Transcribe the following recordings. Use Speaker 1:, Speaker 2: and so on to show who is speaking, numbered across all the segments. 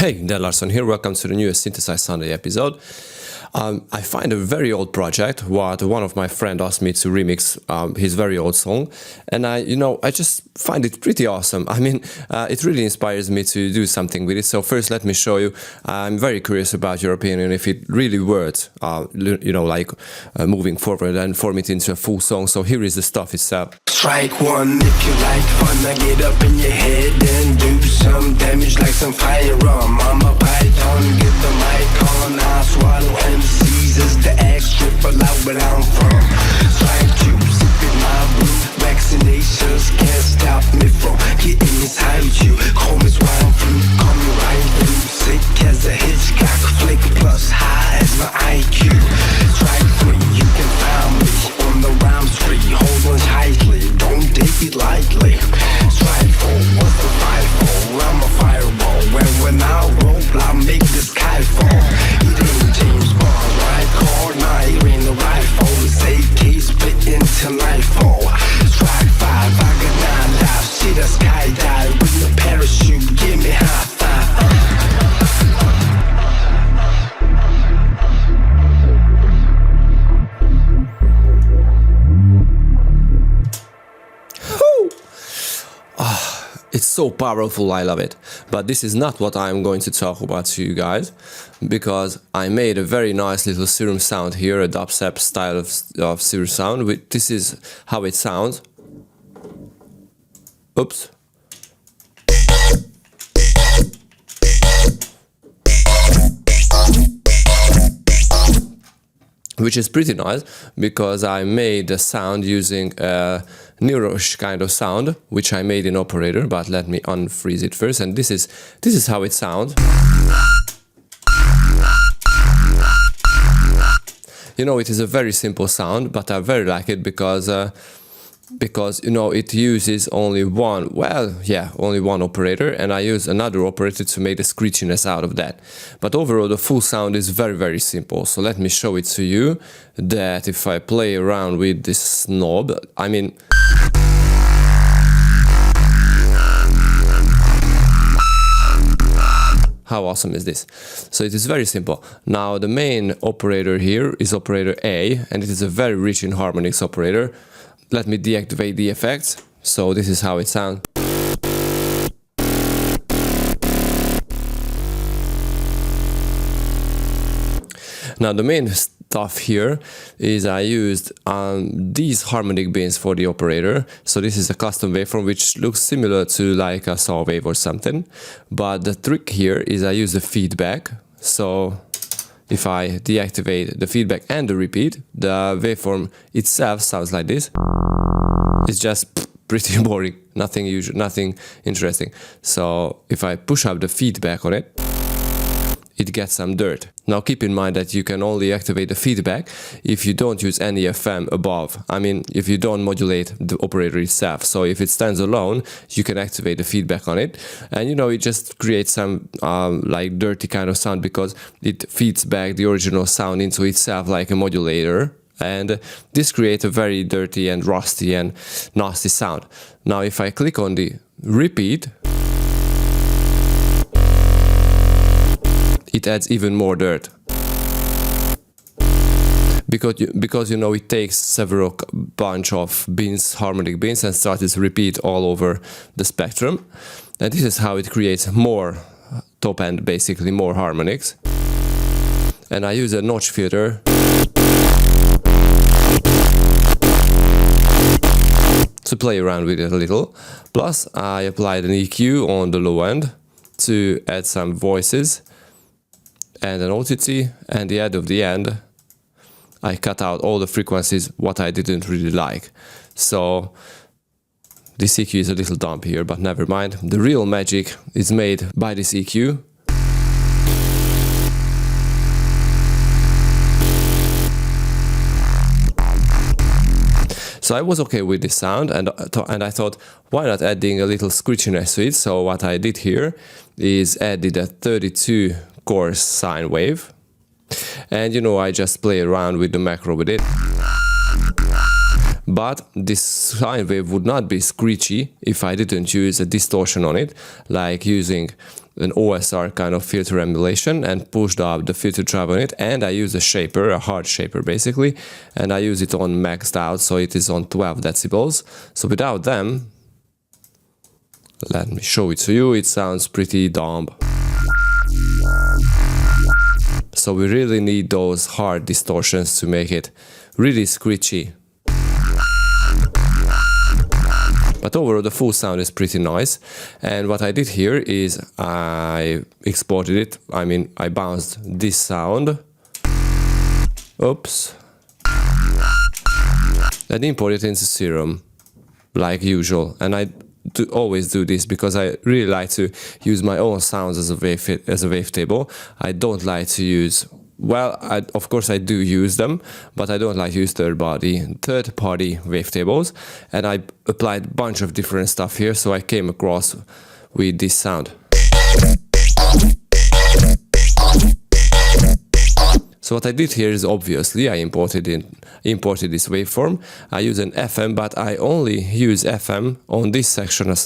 Speaker 1: Hey, Dan Larsson here. Welcome to the newest Synthesize Sunday episode. I find a very old project what one of my friends asked me to remix his very old song, and I just find it pretty awesome. I mean, it really inspires me to do something with it. So first, let me show you. I'm very curious about your opinion if it really worth, moving forward and form it into a full song. So here is the stuff itself.
Speaker 2: Strike one if you like fun. I get up in your head and do some damage like some firearm. I'm a python, get the mic on. I swallow MCs as the X triple out where I'm from. Strike two, sipping my brew. Vaccinations can't stop me from getting this high with you. Call me swine flu, call me right through. Sick as a Hitchcock flick plus high as my IQ. Strike three, you can find me on the round street. Hold on tightly, don't take it lightly. Strike four, what's the fight for? I'm a fireball. When I roll, I make the sky fall. It ain't James Bond, right call. Nah, it ain't the rifle. It's AK split into nightfall. Strike five, I got 9 lives. Shit, a skydive with a parachute. Give me high five.
Speaker 1: It's so powerful, I love it. But this is not what I'm going to talk about to you guys, because I made a very nice little serum sound here, a dubstep style of serum sound. This is how it sounds. Oops. Which is pretty nice, because I made the sound using a neuro kind of sound, which I made in Operator, but let me unfreeze it first, and this is how it sounds. You know, it is a very simple sound, but I very like it because it uses only one operator, and I use another operator to make the screechiness out of that. But overall the full sound is very, very simple. So let me show it to you, that if I play around with this knob, I mean, how awesome is this? So it is very simple. Now the main operator here is operator A, and it is a very rich in harmonics operator. Let me deactivate the effects. So this is how it sounds. Now the main stuff here is I used these harmonic bins for the operator. So this is a custom waveform which looks similar to like a saw wave or something. But the trick here is I use the feedback. So if I deactivate the feedback and the repeat, the waveform itself sounds like this. It's just pretty boring, nothing usual, nothing interesting. So if I push up the feedback on it, it gets some dirt. Now keep in mind that you can only activate the feedback if you don't use any FM above. I mean, if you don't modulate the operator itself. So if it stands alone, you can activate the feedback on it. And it just creates some like dirty kind of sound, because it feeds back the original sound into itself like a modulator. And this creates a very dirty and rusty and nasty sound. Now if I click on the repeat, it adds even more dirt, because it takes several bunch of bins, harmonic bins, and starts to repeat all over the spectrum. And this is how it creates more top end, basically more harmonics. And I use a notch filter to play around with it a little. Plus I applied an EQ on the low end to add some voices and an OTT, and at the end I cut out all the frequencies what I didn't really like. So this EQ is a little dumb here, but never mind. The real magic is made by this EQ. So I was okay with this sound, and I thought, why not adding a little screechiness to it? So what I did here is added a 32 coarse sine wave, and I just play around with the macro with it. But this sine wave would not be screechy if I didn't use a distortion on it, like using an OSR kind of filter emulation and pushed up the filter drive on it, and I use a shaper, a hard shaper basically, and I use it on maxed out, so it is on 12 decibels. So without them, let me show it to you, it sounds pretty dumb. So we really need those hard distortions to make it really screechy. But overall the full sound is pretty nice, and what I did here is I exported it, I bounced this sound, oops, and imported it into Serum, like usual, and I always do this because I really like to use my own sounds as a wavetable. I don't like to use, well, of course I do use them, but I don't like to use third-party wavetables, and I applied a bunch of different stuff here, so I came across with this sound. So what I did here is obviously I imported this waveform. I use an FM, but I only use FM on this section of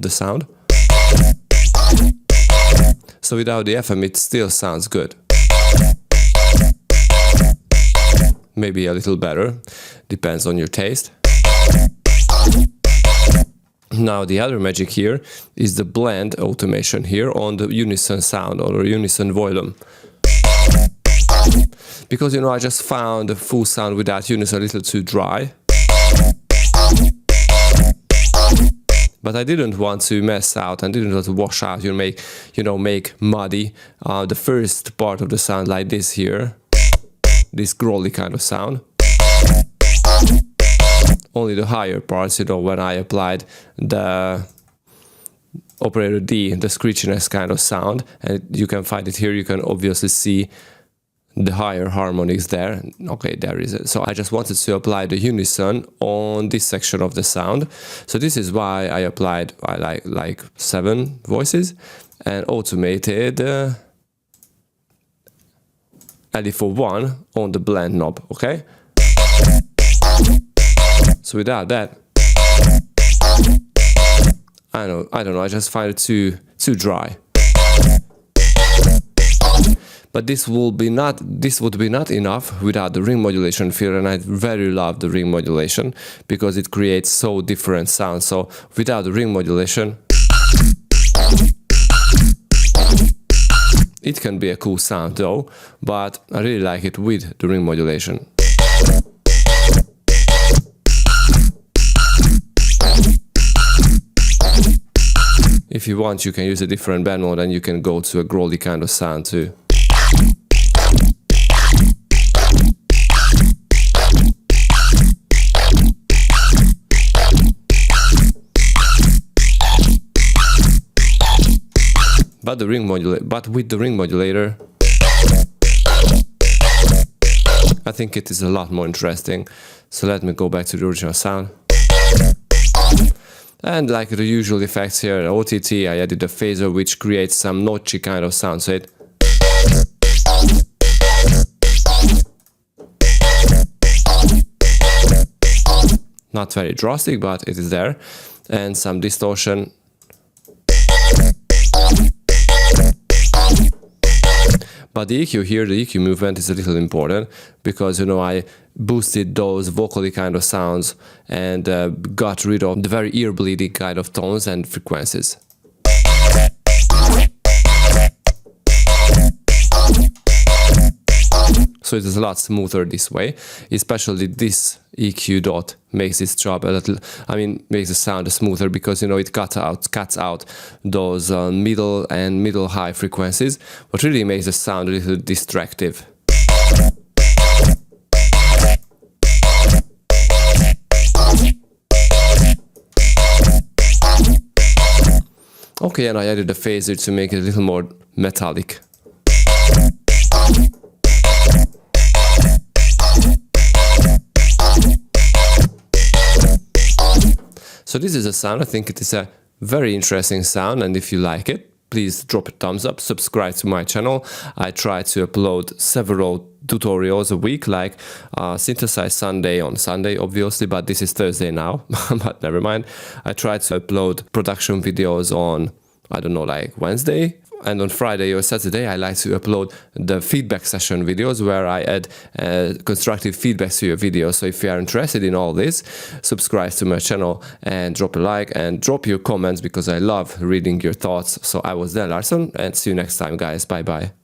Speaker 1: the sound. So without the FM it still sounds good. Maybe a little better, depends on your taste. Now the other magic here is the blend automation here on the unison sound or unison volume. Because I just found the full sound without unison a little too dry. But I didn't want to mess out and didn't want to wash out, make muddy the first part of the sound like this here. This growly kind of sound. Only the higher parts, when I applied the operator D, the screechiness kind of sound, and you can find it here, you can obviously see the higher harmonics there. Okay, there is it. So I just wanted to apply the unison on this section of the sound. So this is why I applied like 7 voices and automated LE41 on the blend knob, okay? So without that, I don't know, I just find it too dry. But this would be not enough without the ring modulation filter, and I very love the ring modulation because it creates so different sounds. So without the ring modulation, it can be a cool sound though, but I really like it with the ring modulation. If you want, you can use a different band mode and you can go to a growly kind of sound too. But with the ring modulator, I think it is a lot more interesting. So let me go back to the original sound. And like the usual effects here, OTT, I added a phaser which creates some notchy kind of sound. So not very drastic, but it is there. And some distortion. But the EQ here, the EQ movement is a little important because, I boosted those vocally kind of sounds and got rid of the very ear-bleeding kind of tones and frequencies. So it is a lot smoother this way, especially this EQ dot makes its job a little, makes the sound smoother because, it cuts out those middle and middle high frequencies, but really makes the sound a little distractive. Okay, and I added a phaser to make it a little more metallic. So this is a sound, I think it is a very interesting sound, and if you like it, please drop a thumbs up, subscribe to my channel. I try to upload several tutorials a week, like Synthesize Sunday on Sunday, obviously, but this is Thursday now, but never mind. I try to upload production videos on, like Wednesday, and on Friday or Saturday I like to upload the feedback session videos where I add constructive feedback to your video. So if you are interested in all this, subscribe to my channel and drop a like and drop your comments, because I love reading your thoughts. So I was Dan Larsson, and see you next time, guys. Bye bye.